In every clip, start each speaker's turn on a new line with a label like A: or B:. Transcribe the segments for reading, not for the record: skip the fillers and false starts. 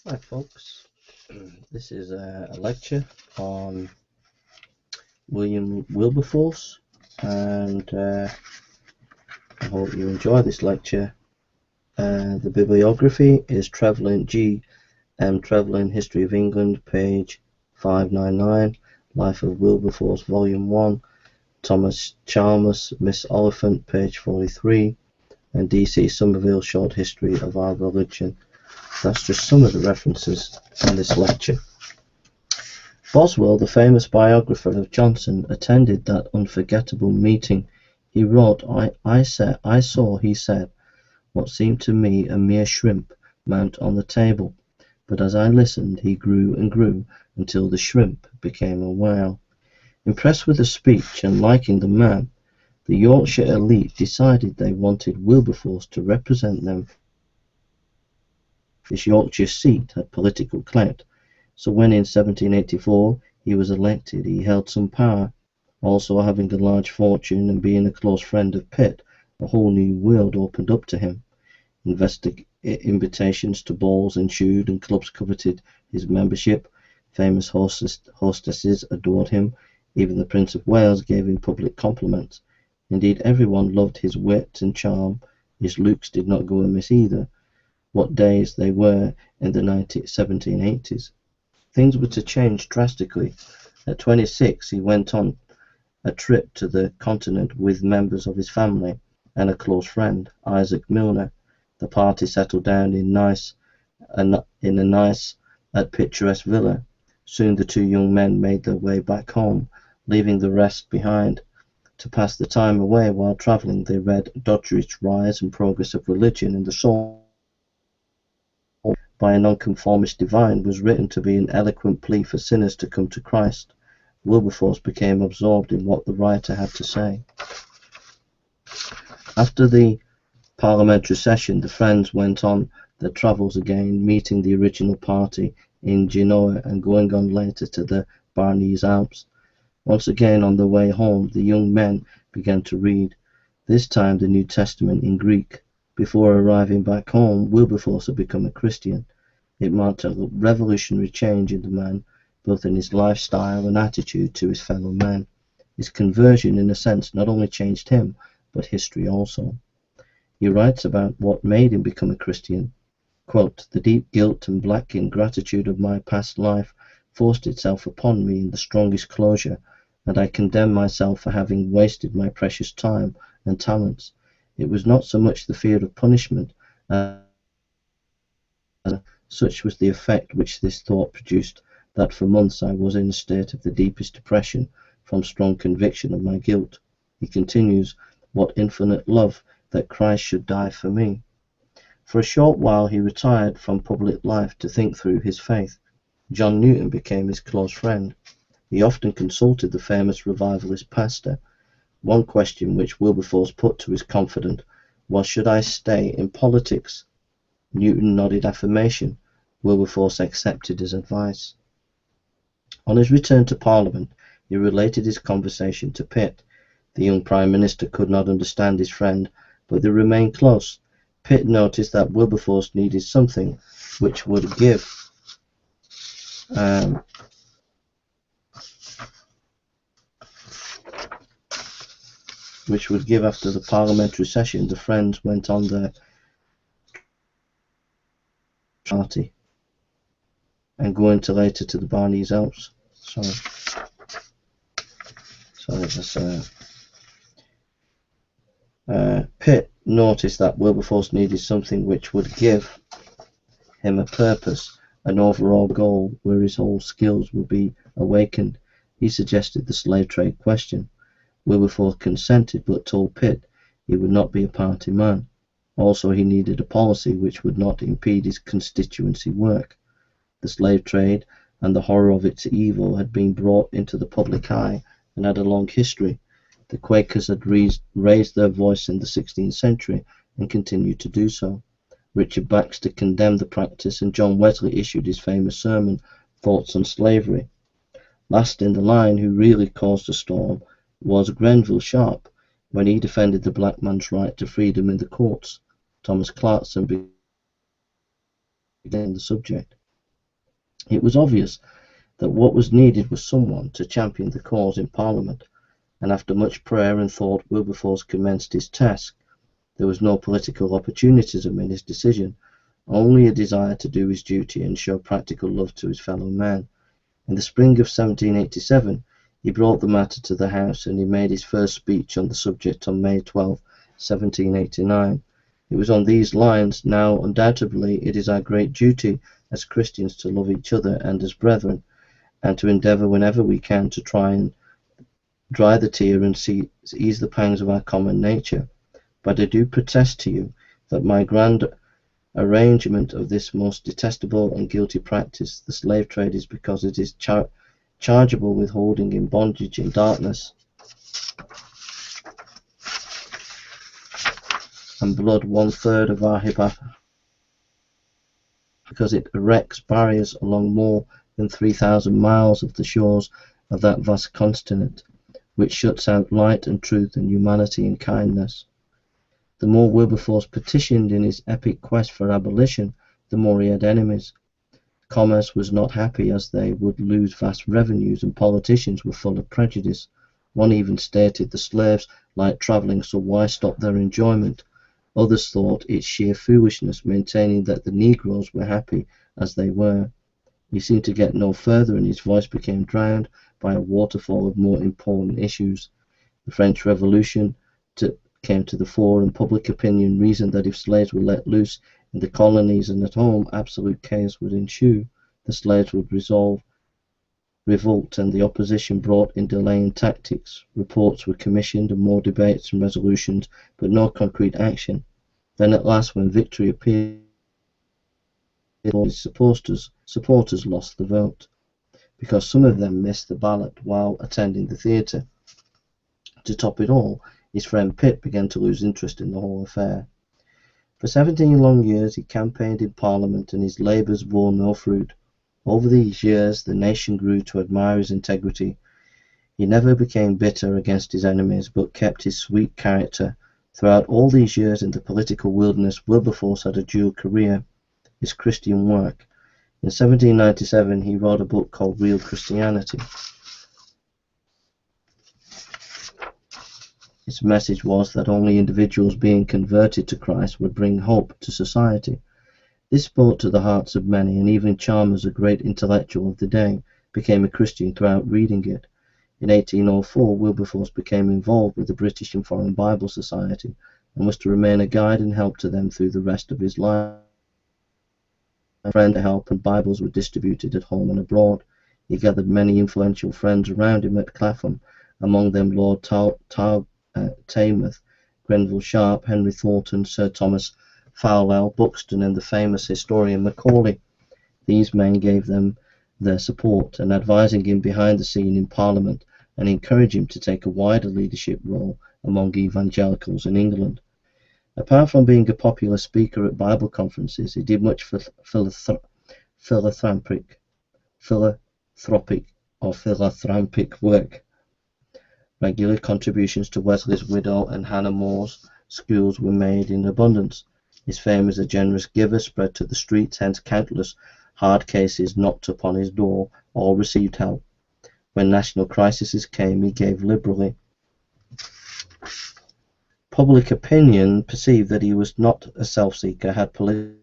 A: Hi folks, this is a lecture on William Wilberforce, and I hope you enjoy this lecture. The bibliography is Trevelyan G. M. Trevelyan, History of England, page 599, Life of Wilberforce, Volume 1, Thomas Chalmers, Miss Oliphant, page 43, and D.C. Somerville, Short History of Our Religion. That's just some of the references in this lecture. Boswell, the famous biographer of Johnson, attended that unforgettable meeting. He wrote, I saw, he said, what seemed to me a mere shrimp mount on the table, but as I listened he grew and grew until the shrimp became a whale. Impressed with the speech and liking the man, the Yorkshire elite decided they wanted Wilberforce to represent them. This Yorkshire seat had political clout, so when in 1784 he was elected he held some power. Also, having a large fortune and being a close friend of Pitt, a whole new world opened up to him. Invitations to balls ensued and clubs coveted his membership. Famous hostesses adored him. Even the Prince of Wales gave him public compliments. Indeed, everyone loved his wit and charm. His looks did not go amiss either. What days they were in the 1780s. Things were to change drastically. At 26 he went on a trip to the continent with members of his family and a close friend, Isaac Milner. The party settled down in a nice and picturesque villa. Soon the two young men made their way back home, leaving the rest behind. To pass the time away while travelling, they read Doddridge's Rise and Progress of Religion in the Soul by a nonconformist divine was written to be an eloquent plea for sinners to come to Christ. Wilberforce became absorbed in what the writer had to say. After the parliamentary session, the friends went on their travels again, meeting the original party in Genoa and going on later to the Bernese Alps. Once again on their way home, the young men began to read, this time the New Testament in Greek. Before arriving back home, Wilberforce had become a Christian. It marked a revolutionary change in the man, both in his lifestyle and attitude to his fellow men. His conversion, in a sense, not only changed him, but history also. He writes about what made him become a Christian. Quote, the deep guilt and black ingratitude of my past life forced itself upon me in the strongest closure, and I condemned myself for having wasted my precious time and talents. It was not so much the fear of punishment as such was the effect which this thought produced, that for months I was in a state of the deepest depression from strong conviction of my guilt. He continues, what infinite love that Christ should die for me. For a short while he retired from public life to think through his faith. John Newton became his close friend. He often consulted the famous revivalist pastor. One question which Wilberforce put to his confidant was, should I stay in politics? Newton nodded affirmation. Wilberforce accepted his advice. On his return to Parliament, he related his conversation to Pitt. The young Prime Minister could not understand his friend, but they remained close. Pitt noticed that Wilberforce needed something which would give after the parliamentary session. The friends went on their party and going to later to the Bernese Alps. Pitt noticed that Wilberforce needed something which would give him a purpose, an overall goal where his whole skills would be awakened. He suggested the slave trade question. Wilberforce consented, but told Pitt he would not be a party man. Also, he needed a policy which would not impede his constituency work. The slave trade and the horror of its evil had been brought into the public eye and had a long history. The Quakers had raised their voice in the 16th century and continued to do so. Richard Baxter condemned the practice, and John Wesley issued his famous sermon, Thoughts on Slavery. Last in the line, who really caused a storm, was Grenville Sharp, when he defended the black man's right to freedom in the courts. Thomas Clarkson began the subject. It was obvious that what was needed was someone to champion the cause in Parliament, and after much prayer and thought Wilberforce commenced his task. There was no political opportunism in his decision, only a desire to do his duty and show practical love to his fellow men. In the spring of 1787 he brought the matter to the House, and he made his first speech on the subject on May 12, 1789. It was on these lines: "Now, undoubtedly, it is our great duty as Christians to love each other and as brethren, and to endeavour whenever we can to try and dry the tear and ease the pangs of our common nature. But I do protest to you that my grand arrangement of this most detestable and guilty practice, the slave trade, is because it is chargeable with holding in bondage in darkness and blood 1/3 of our humanity, because it erects barriers along more than 3,000 miles of the shores of that vast continent, which shuts out light and truth and humanity and kindness." The more Wilberforce petitioned in his epic quest for abolition, the more he had enemies. Commerce was not happy, as they would lose vast revenues, and politicians were full of prejudice. One even stated the slaves liked travelling, so why stop their enjoyment? Others thought it sheer foolishness, maintaining that the Negroes were happy as they were. He seemed to get no further, and his voice became drowned by a waterfall of more important issues. The French Revolution came to the fore, and public opinion reasoned that if slaves were let loose in the colonies and at home, absolute chaos would ensue. The slaves would revolt, and the opposition brought in delaying tactics. Reports were commissioned, and more debates and resolutions, but no concrete action. Then at last, when victory appeared, his supporters lost the vote, because some of them missed the ballot while attending the theatre. To top it all, his friend Pitt began to lose interest in the whole affair. For 17 long years he campaigned in Parliament, and his labours bore no fruit. Over these years the nation grew to admire his integrity. He never became bitter against his enemies, but kept his sweet character. Throughout all these years in the political wilderness, Wilberforce had a dual career: his Christian work. In 1797 he wrote a book called Real Christianity. Its message was that only individuals being converted to Christ would bring hope to society. This spoke to the hearts of many, and even Chalmers, a great intellectual of the day, became a Christian throughout reading it. In 1804, Wilberforce became involved with the British and Foreign Bible Society, and was to remain a guide and help to them through the rest of his life. Friend help, and Bibles were distributed at home and abroad. He gathered many influential friends around him at Clapham, among them Lord Taymouth, Grenville Sharp, Henry Thornton, Sir Thomas Fowell, Buxton, and the famous historian Macaulay. These men gave them their support, and advising him behind the scene in Parliament, and encouraged him to take a wider leadership role among evangelicals in England. Apart from being a popular speaker at Bible conferences, he did much philanthropic work. Regular contributions to Wesley's widow and Hannah More's schools were made in abundance. His fame as a generous giver spread to the streets, hence countless hard cases knocked upon his door. All received help. When national crises came, he gave liberally. Public opinion perceived that he was not a self-seeker, had political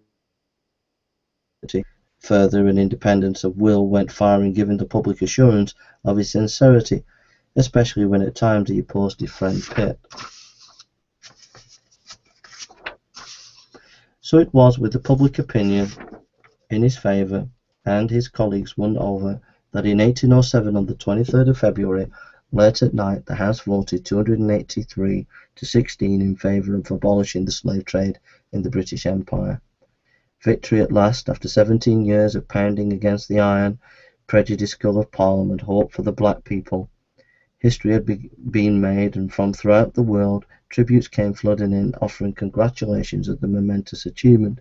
A: further, and independence of will went far in giving the public assurance of his sincerity, especially when at times he opposed his friend Pitt. So it was with the public opinion in his favour, and his colleagues won over, that in 1807, on the 23rd of February, late at night, the House voted 283 to 16 in favour of abolishing the slave trade in the British Empire. Victory at last, after 17 years of pounding against the iron, prejudiced skull of Parliament, hope for the black people. History had been made, and from throughout the world tributes came flooding in, offering congratulations at the momentous achievement.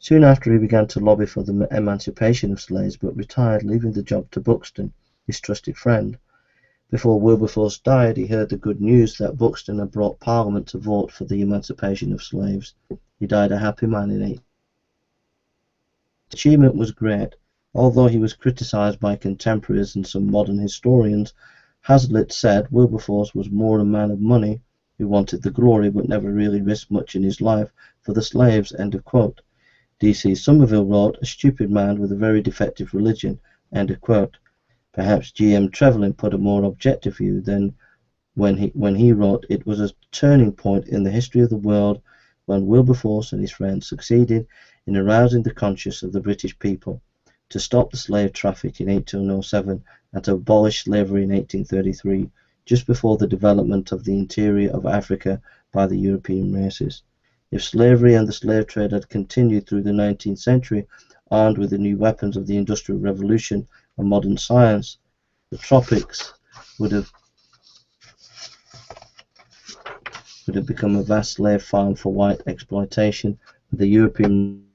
A: Soon after he began to lobby for the emancipation of slaves, but retired, leaving the job to Buxton, his trusted friend. Before Wilberforce died, he heard the good news that Buxton had brought Parliament to vote for the emancipation of slaves. He died a happy man in 18. The achievement was great, Although he was criticised by contemporaries and some modern historians, Hazlitt said Wilberforce was more a man of money who wanted the glory but never really risked much in his life for the slaves. End of quote. D.C. Somerville wrote, a stupid man with a very defective religion. End of quote. Perhaps G.M. Trevelyan put a more objective view than when he wrote, it was a turning point in the history of the world when Wilberforce and his friends succeeded in arousing the conscience of the British people to stop the slave traffic in 1807 and to abolish slavery in 1833, just before the development of the interior of Africa by the European races. If slavery and the slave trade had continued through the 19th century, armed with the new weapons of the Industrial Revolution and modern science, the tropics would have become a vast slave farm for white exploitation, and the European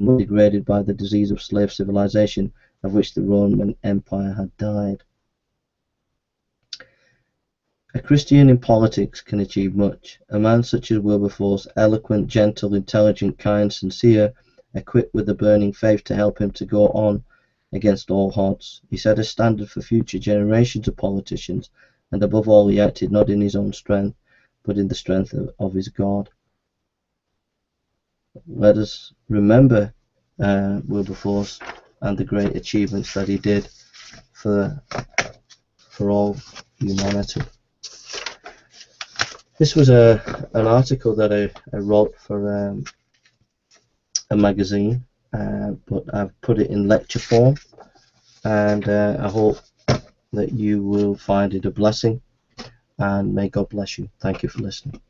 A: were degraded by the disease of slave civilization, of which the Roman Empire had died. A Christian in politics can achieve much. A man such as Wilberforce, eloquent, gentle, intelligent, kind, sincere, equipped with a burning faith to help him to go on against all odds. He set a standard for future generations of politicians, and above all he acted not in his own strength, but in the strength of his God. Let us remember Wilberforce and the great achievements that he did for all humanity. This was an article that I wrote for a magazine, but I've put it in lecture form, and I hope that you will find it a blessing, and may God bless you. Thank you for listening.